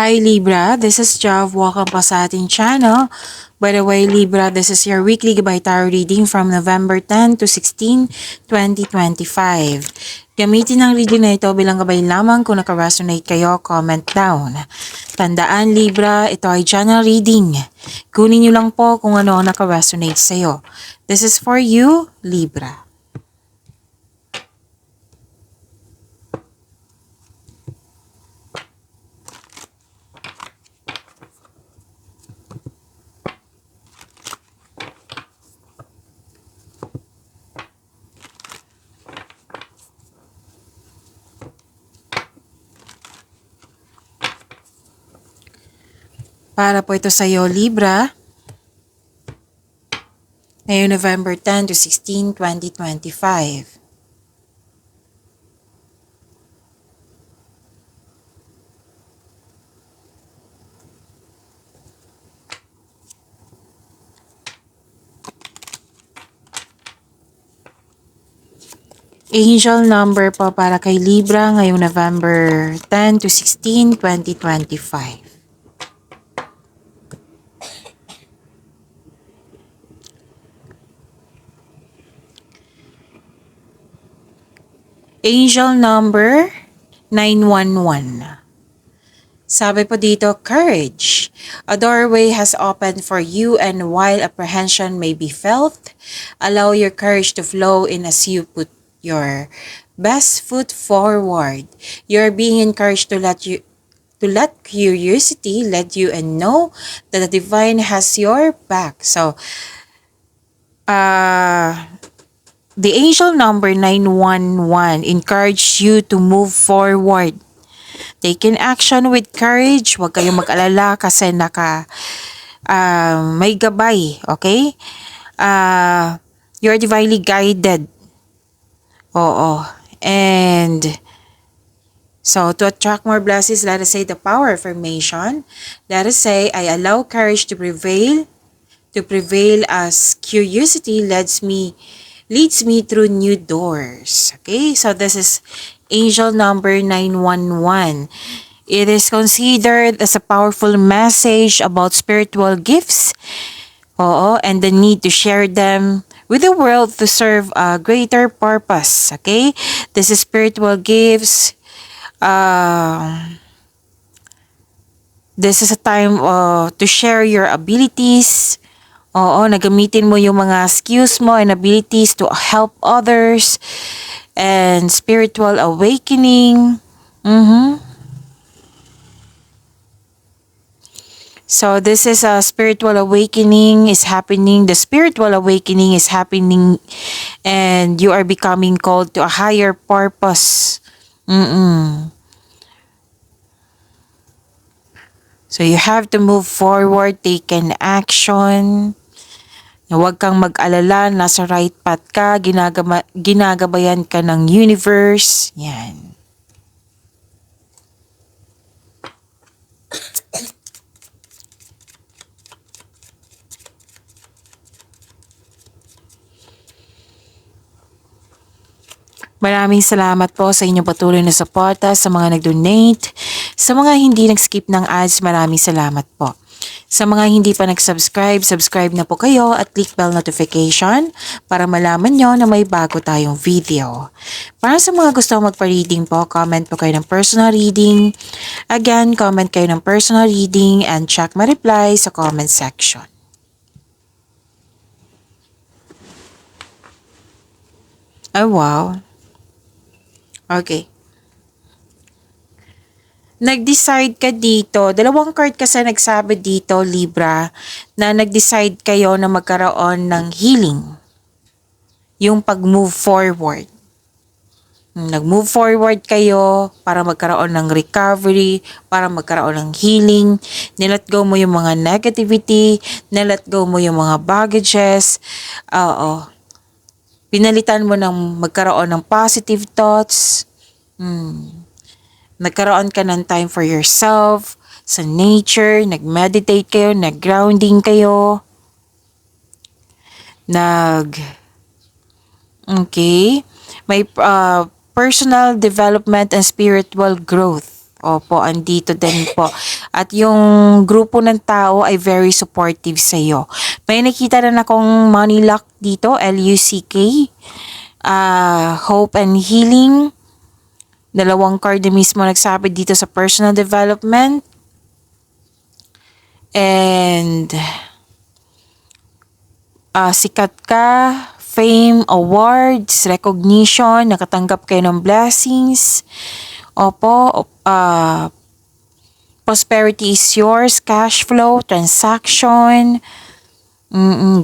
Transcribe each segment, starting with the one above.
Hi Libra, this is Jav. Welcome pa sa ating channel. By the way, Libra, this is your weekly Gabay Tarot reading from November 10 to 16, 2025. Gamitin ang reading na ito bilang gabay lamang. Kung naka-resonate kayo, comment down. Tandaan Libra, ito ay general reading. Kunin nyo lang po kung ano ang naka-resonate sa'yo. This is for you, Libra. Para po ito sa iyo, Libra, ngayong November 10 to 16, 2025. Angel number po para kay Libra ngayong November 10 to 16, 2025. Angel number 911. Sabi po dito, courage. A doorway has opened for you, and while apprehension may be felt, allow your courage to flow in as you put your best foot forward. You're being encouraged to let curiosity lead you and know that the divine has your back. So, the angel number 911 encourage you to move forward. Take action with courage. Huwag kayong mag-alala kasi may gabay, okay? You're divinely guided. Oo. And so, to attract more blessings, let us say the power affirmation. Let us say, I allow courage to prevail as curiosity leads me through new doors. Okay, so this is angel number 911. It is considered as a powerful message about spiritual gifts, and the need to share them with the world to serve a greater purpose. Okay, this is spiritual gifts. This is a time to share your abilities. Nagamitin mo yung mga skills mo and abilities to help others and spiritual awakening. So this is a spiritual awakening is happening. The spiritual awakening is happening and you are becoming called to a higher purpose. So you have to move forward, take an action. Huwag kang mag-alala, nasa right path ka, ginagabayan ka ng universe. Yan. Maraming salamat po sa inyong patuloy na suporta, sa mga nag-donate, sa mga hindi nag-skip ng ads, maraming salamat po. Sa mga hindi pa nag-subscribe, subscribe na po kayo at click bell notification para malaman nyo na may bago tayong video. Para sa mga gusto magpa-reading po, comment po kayo ng personal reading. Again, comment kayo ng personal reading and check my reply sa comment section. Oh, wow. Okay. Nag-decide ka dito, dalawang card kasi nagsabi dito, Libra, na nag-decide kayo na magkaroon ng healing. Yung pag-move forward. Nag-move forward kayo para magkaroon ng recovery, para magkaroon ng healing. Nilet go mo yung mga negativity, nilet go mo yung mga baggages. Pinalitan mo ng magkaroon ng positive thoughts. Nagkaroon ka ng time for yourself, sa nature, nag-meditate kayo, nag-grounding kayo. Okay. May personal development and spiritual growth. Opo, andito din po. At yung grupo ng tao ay very supportive sa iyo. May nakita rin akong money luck dito, LUCK. Hope and healing. Dalawang card na mismo nagsabi dito sa personal development. And sikat ka, fame, awards, recognition, nakatanggap kayo ng blessings. Opo, prosperity is yours, cash flow, transaction,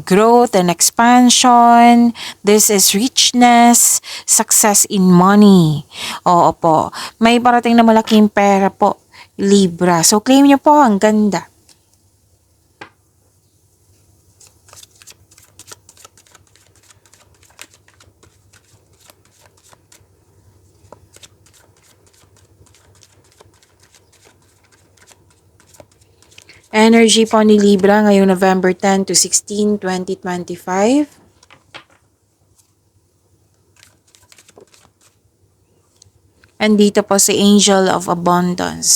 growth and expansion. This is richness, success in money. Oo po, may parating na malaking pera po, Libra. So claim nyo po, ang ganda. Energy po ni Libra ngayong November 10 to 16, 2025. Andito po si Angel of Abundance.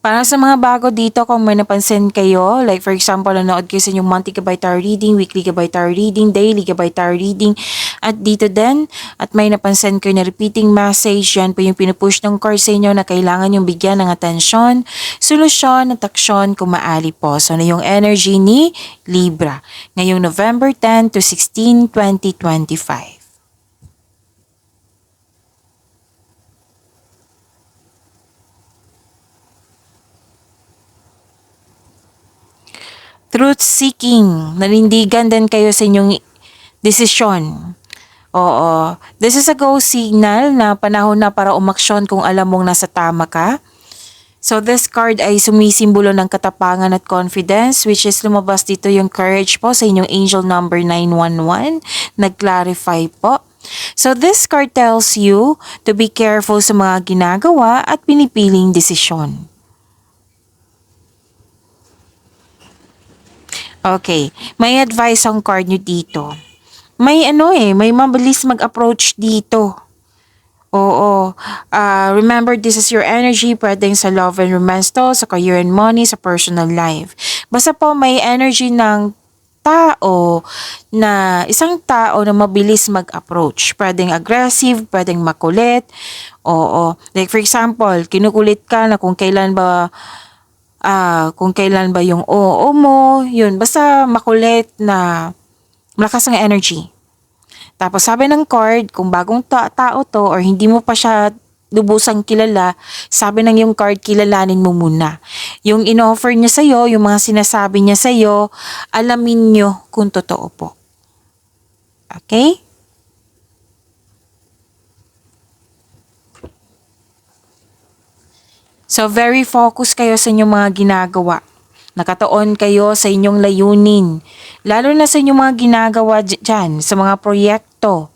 Para sa mga bago dito, kung may napansin kayo, like for example, nanood kayo sa inyong monthly gabay tarot reading, weekly gabay tarot reading, daily gabay tarot reading, at dito din, at may napansin kayo na repeating message, yan po yung pinupush ng card sa inyo na kailangan yung bigyan ng atensyon, solusyon, at aksyon kung maaari po. So, na yung energy ni Libra, ngayong November 10 to 16, 2025. Truth seeking, nanindigan din kayo sa inyong desisyon. Oo, this is a go signal na panahon na para umaksyon kung alam mong nasa tama ka. So this card ay sumisimbolo ng katapangan at confidence, which is lumabas dito yung courage po sa inyong angel number 911. Nag-clarify po. So this card tells you to be careful sa mga ginagawa at pinipiling desisyon. Okay, may advice ang card nyo dito. May may mabilis mag-approach dito. Oo. Remember, this is your energy, pwedeng sa love and romance to, sa career and money, sa personal life. Basta po may energy ng tao na isang tao na mabilis mag-approach. Pwedeng aggressive, pwedeng makulit. Oo. Like for example, kinukulit ka na kung kailan ba yung oo mo, yun, basta makulit na malakas ang energy. Tapos sabi ng card, kung bagong tao to or hindi mo pa siya lubusang kilala, sabi ng yung card, kilalanin mo muna. Yung in-offer niya sa'yo, yung mga sinasabi niya sa'yo, alamin nyo kung totoo po. Okay? So, very focused kayo sa inyong mga ginagawa. Nakataon kayo sa inyong layunin. Lalo na sa inyong mga ginagawa dyan, sa mga proyekto.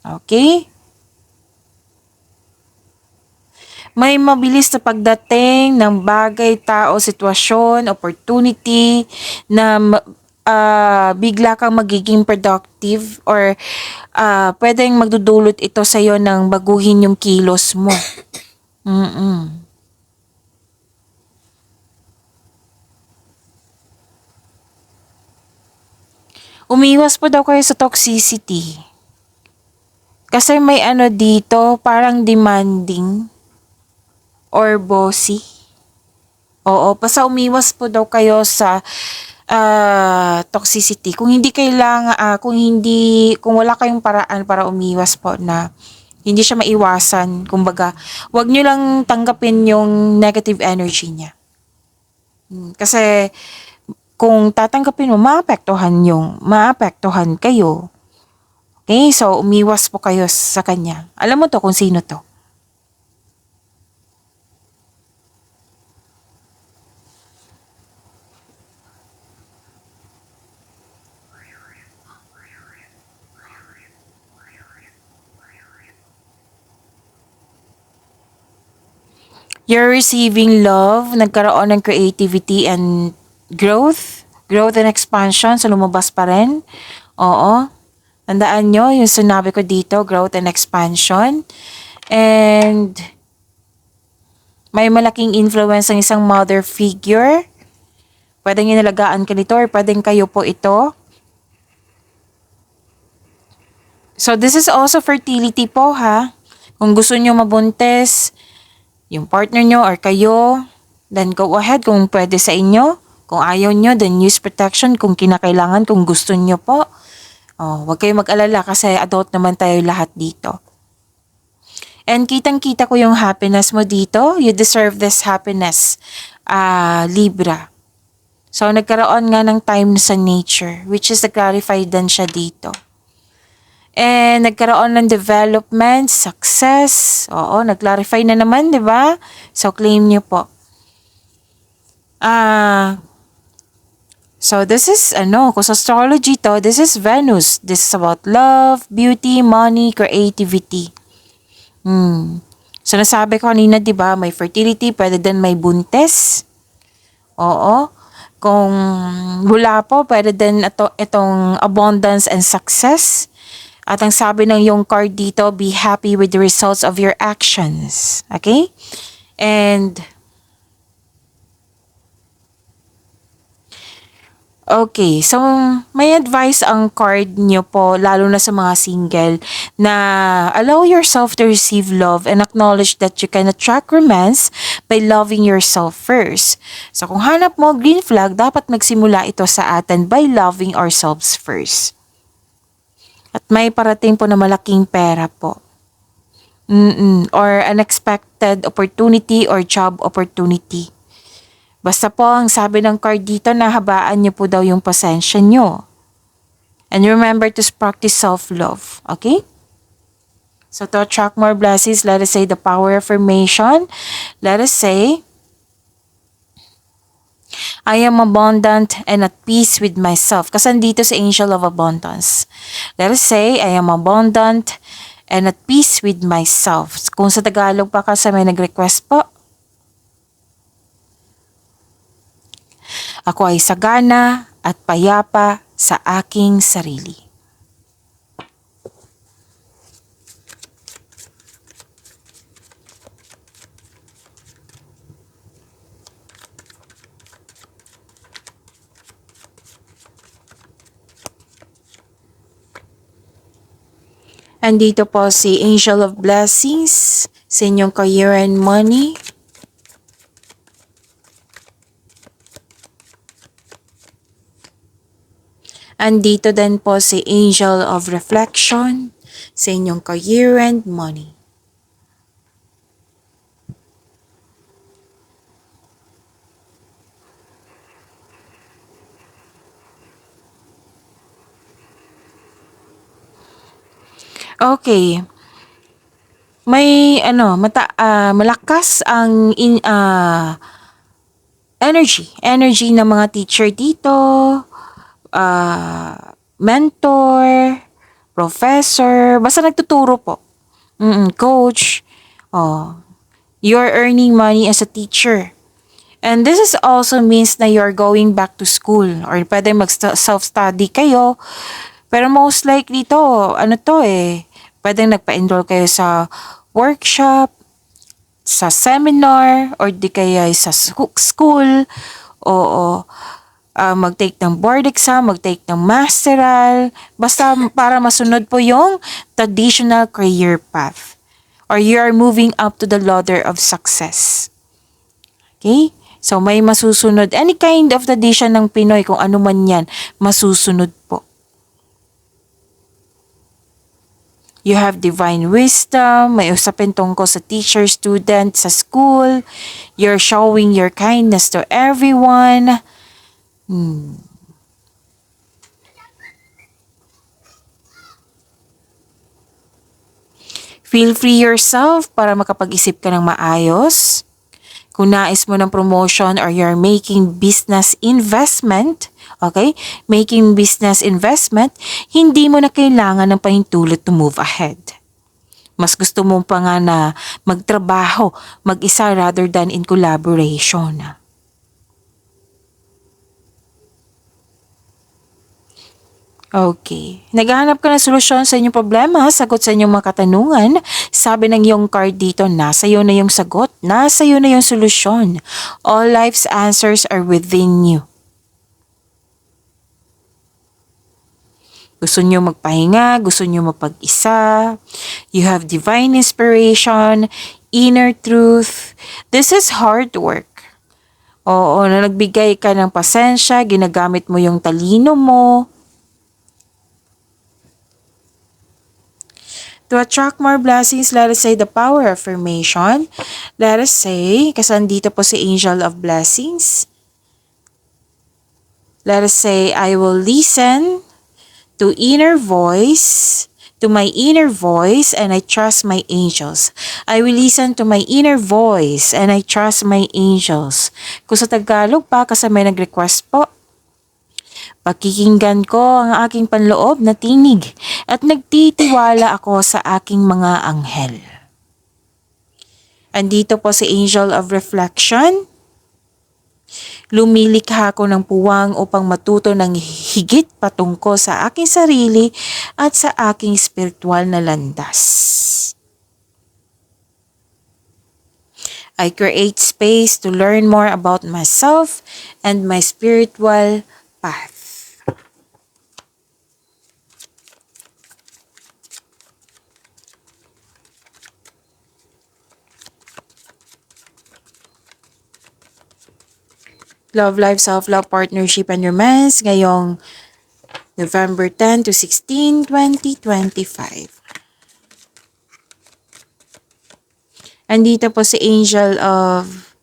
Okay? May mabilis na pagdating ng bagay, tao, sitwasyon, opportunity na bigla kang magiging productive or pwedeng magdudulot ito sa iyo ng baguhin yung kilos mo. Umiwas po daw kayo sa toxicity. Kasi may dito, parang demanding or bossy. Oo, basta umiwas po daw kayo sa toxicity. Kung wala kayong paraan para umiwas po na hindi siya maiwasan, kumbaga, wag nyo lang tanggapin yung negative energy niya. Kasi, kung tatanggapin mo, maapektuhan kayo. Okay, so umiwas po kayo sa kanya. Alam mo to kung sino to. You're receiving love, nagkaroon ng creativity and growth and expansion, so lumabas pa rin. Oo. Tandaan nyo yung sinabi ko dito, growth and expansion. And may malaking influence ng isang mother figure. Pwedeng inalagaan ka nito or pwedeng kayo po ito. So this is also fertility po ha. Kung gusto nyo mabuntis, yung partner nyo or kayo, then go ahead kung pwede sa inyo. Kung ayaw nyo, then use protection kung kinakailangan, kung gusto nyo po. Oh, huwag kayo mag-alala kasi adult naman tayo lahat dito. And kitang-kita ko yung happiness mo dito. You deserve this happiness, Libra. So, nagkaroon nga ng time sa nature, which is nag-clarify din siya dito. And nagkaroon ng development, success. Oo, nag-clarify na naman, di ba? So, claim niyo po. So, this is, kung sa astrology to, this is Venus. This is about love, beauty, money, creativity. So, nasabi ko kanina, di ba, may fertility, pwede din may buntes. Oo. Kung wala po, pwede din itong abundance and success. At ang sabi ng yung card dito, be happy with the results of your actions. Okay? And okay, so may advice ang card nyo po, lalo na sa mga single, na allow yourself to receive love and acknowledge that you can attract romance by loving yourself first. So kung hanap mo green flag, dapat magsimula ito sa atin by loving ourselves first. At may parating po na malaking pera po. Or unexpected opportunity or job opportunity. Basta po ang sabi ng card dito na habaan niyo po daw yung pasensya niyo. And remember to practice self-love. Okay? So to attract more blessings, let us say the power affirmation. Let us say, I am abundant and at peace with myself. Kasi dito sa Angel of Abundance. Let us say, I am abundant and at peace with myself. Kung sa Tagalog pa kasi may nag-request po, ako ay sagana at payapa sa aking sarili. Andito po si Angel of Blessings sa inyong career and money. Andito din po si Angel of Reflection sa inyong career and money. Okay. May malakas ang energy ng mga teacher dito. Mentor, professor, basta nagtuturo po. Coach. You're earning money as a teacher. And this is also means na you're going back to school or pwede mag-self-study kayo. Pero most likely to, pwede nagpa-enroll kayo sa workshop, sa seminar, or di kaya sa school, o mag-take ng board exam, mag-take ng masteral, basta para masunod po yung traditional career path. Or you are moving up to the ladder of success. Okay? So may masusunod. Any kind of tradition ng Pinoy, kung ano man yan, masusunod po. You have divine wisdom, may usapin tungkol sa teacher, student, sa school. You're showing your kindness to everyone. Feel free yourself para makapag-isip ka ng maayos. Kung nais mo ng promotion or you're making business investment, okay? Making business investment, hindi mo na kailangan ng pahintulot to move ahead. Mas gusto mo pa nga na magtrabaho, mag-isa rather than in collaboration. Okay. Naghahanap ka ng solusyon sa inyong problema, sagot sa inyong mga katanungan. Sabi ng iyong card dito, nasa iyo na yung sagot, nasa iyo na yung solusyon. All life's answers are within you. Gusto niyo magpahinga, gusto niyo mapag-isa. You have divine inspiration, inner truth. This is hard work. Oo, na nagbigay ka ng pasensya, ginagamit mo yung talino mo. To attract more blessings, let us say the power affirmation. Let us say, kasi andito po si Angel of Blessings. Let us say, I will listen to my inner voice, and I trust my angels. I will listen to my inner voice, and I trust my angels. Kung sa Tagalog pa, kasi may nag-request po, pakikinggan ko ang aking panloob na tinig at nagtitiwala ako sa aking mga anghel. Andito po si Angel of Reflection. Lumilikha ako ng puwang upang matuto ng higit patungkol sa aking sarili at sa aking spiritual na landas. I create space to learn more about myself and my spiritual path. Love life, self-love, partnership, and romance ngayong November 10 to 16, 2025. Andito po si Angel of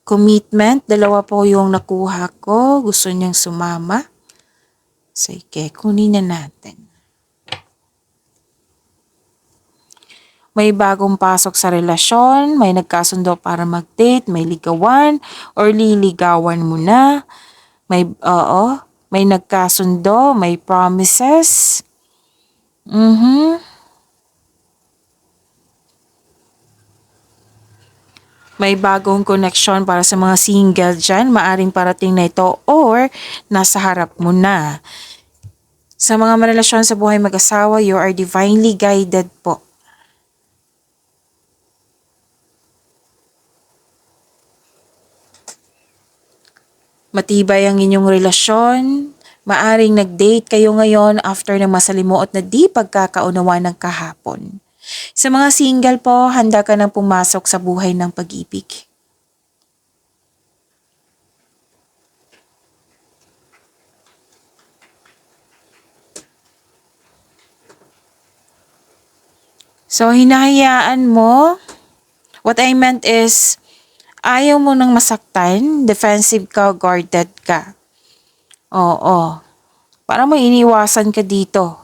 Commitment. Dalawa po yung nakuha ko. Gusto niyang sumama. Sige, kunin na natin. May bagong pasok sa relasyon, may nagkasundo para mag-date, may ligawan, or liligawan mo na. May nagkasundo, may promises. May bagong connection para sa mga single dyan, maaring parating na ito or nasa harap mo na. Sa mga marelasyon sa buhay mag-asawa, you are divinely guided po. Matibay ang inyong relasyon. Maaring nag-date kayo ngayon after ng masalimuot na di pagkakaunawa ng kahapon. Sa mga single po, handa ka nang pumasok sa buhay ng pag-ibig. So, hinahayaan mo. What I meant is, ayaw mo nang masaktan, defensive ka, guarded ka. Oo. Para mo iniwasan ka dito,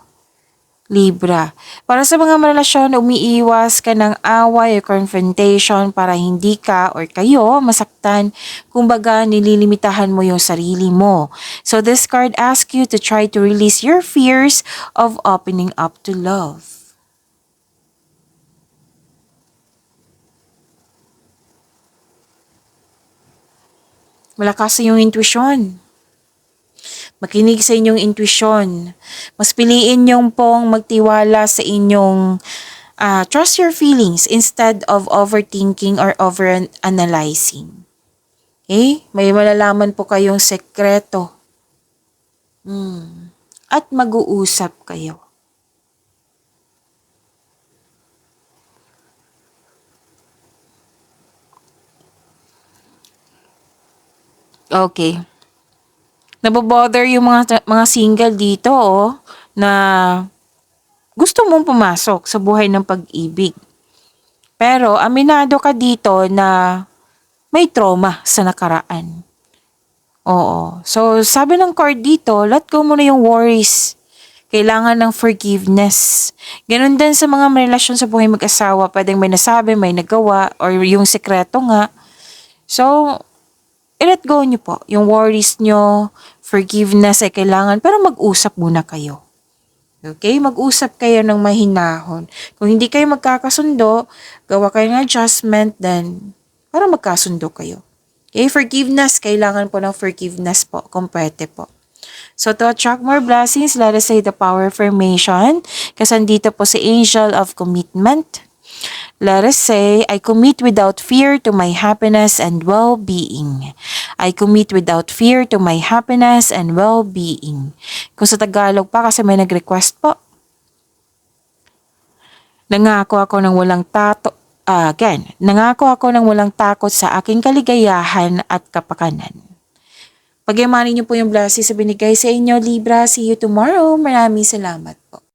Libra. Para sa mga relasyon, umiiwas ka ng away o confrontation para hindi ka or kayo masaktan. Kumbaga, nililimitahan mo yung sarili mo. So this card asks you to try to release your fears of opening up to love. Malakas yung intuition. Makinig sa inyong intuition. Mas piliin niyong pong magtiwala sa inyong trust your feelings instead of overthinking or overanalyzing. Okay? May malalaman po kayong sekreto. At mag-uusap kayo. Okay. Nabobother yung mga single dito na gusto mong pumasok sa buhay ng pag-ibig. Pero aminado ka dito na may trauma sa nakaraan. Oo. So sabi ng card dito, let go mo na yung worries. Kailangan ng forgiveness. Ganun din sa mga relasyon sa buhay mag-asawa, pwedeng may nasabi, may nagawa, or yung sekreto nga. So, i-let go nyo po. Yung worries nyo, forgiveness ay kailangan, pero mag-usap muna kayo. Okay? Mag-usap kayo ng mahinahon. Kung hindi kayo magkakasundo, gawa kayo ng adjustment, then para magkasundo kayo. Okay? Forgiveness, kailangan po ng forgiveness po, kung pwede po. So to attract more blessings, let us say the power affirmation. Kasi andito po si Angel of Commitment. Let us say, I commit without fear to my happiness and well-being. I commit without fear to my happiness and well-being. Kung sa Tagalog pa kasi may nag-request po. Nangako ako ng walang nangako ako ng walang takot sa aking kaligayahan at kapakanan. Pagyamanin niyo po yung blessings sa binigay sa inyo, Libra. See you tomorrow. Maraming salamat po.